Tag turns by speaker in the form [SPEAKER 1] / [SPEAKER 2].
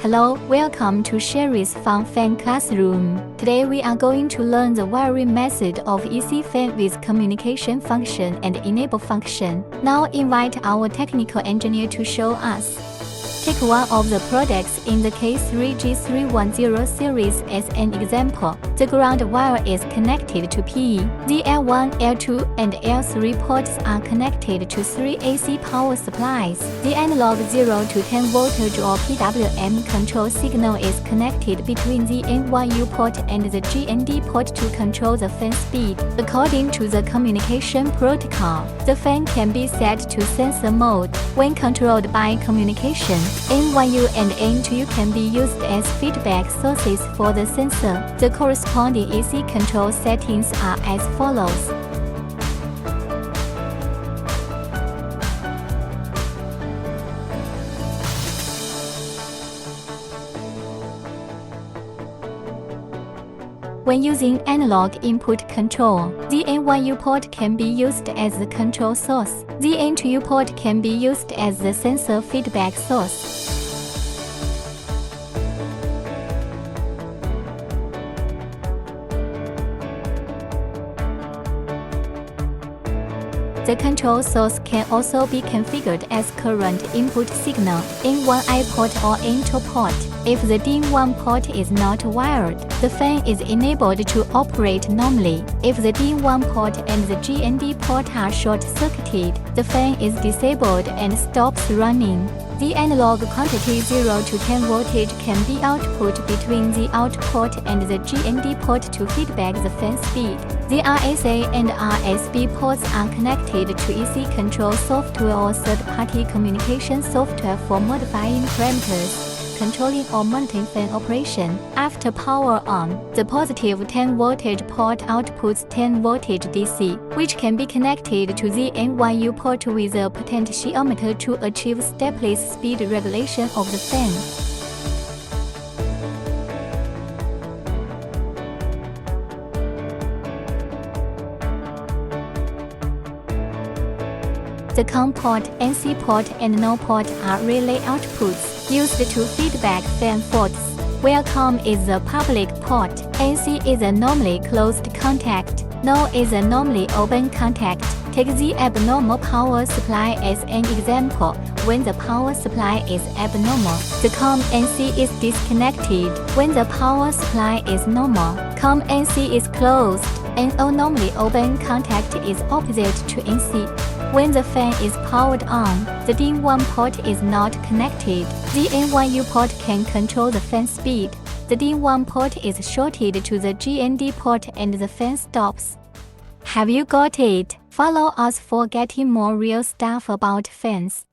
[SPEAKER 1] Hello, welcome to Sherry's Fun Fan Classroom. Today we are going to learn the wiring method of EC fan with communication function and enable function. Now invite our technical engineer to show us. Take one of the products in the K3G310 series as an example. The ground wire is connected to PE. The L1, L2, and L3 ports are connected to 3 AC power supplies. The analog 0 to 10 voltage or PWM control signal is connected between the N1U port and the GND port to control the fan speed. According to the communication protocol, the fan can be set to sensor mode. When controlled by communication, N1U and N2U can be used as feedback sources for the sensor. The corresponding AC control settings are as follows. When using analog input control, the N1U port can be used as the control source. The N2U port can be used as the sensor feedback source. The control source can also be configured as current input signal, N1I port or N2 port. If the DIN1 port is not wired, the fan is enabled to operate normally. If the DIN1 port and the GND port are short-circuited, the fan is disabled and stops running. The analog quantity 0 to 10 voltage can be output between the out port and the GND port to feedback the fan speed. The RSA and RSB ports are connected to EC control software or third-party communication software for modifying parameters, controlling or monitoring fan operation. After power on, the positive 10 voltage port outputs 10 voltage DC, which can be connected to the N1U port with a potentiometer to achieve stepless speed regulation of the fan. The COM port, NC port, and NO port are relay outputs used to feedback fan faults. Where COM is the public port, NC is a normally closed contact, NO is a normally open contact. Take the abnormal power supply as an example. When the power supply is abnormal, the COM NC is disconnected. When the power supply is normal, COM NC is closed. NO normally open contact is opposite to NC. When the fan is powered on, the DIN1 port is not connected. The N1U port can control the fan speed. The DIN1 port is shorted to the GND port and the fan stops. Have you got it? Follow us for getting more real stuff about fans.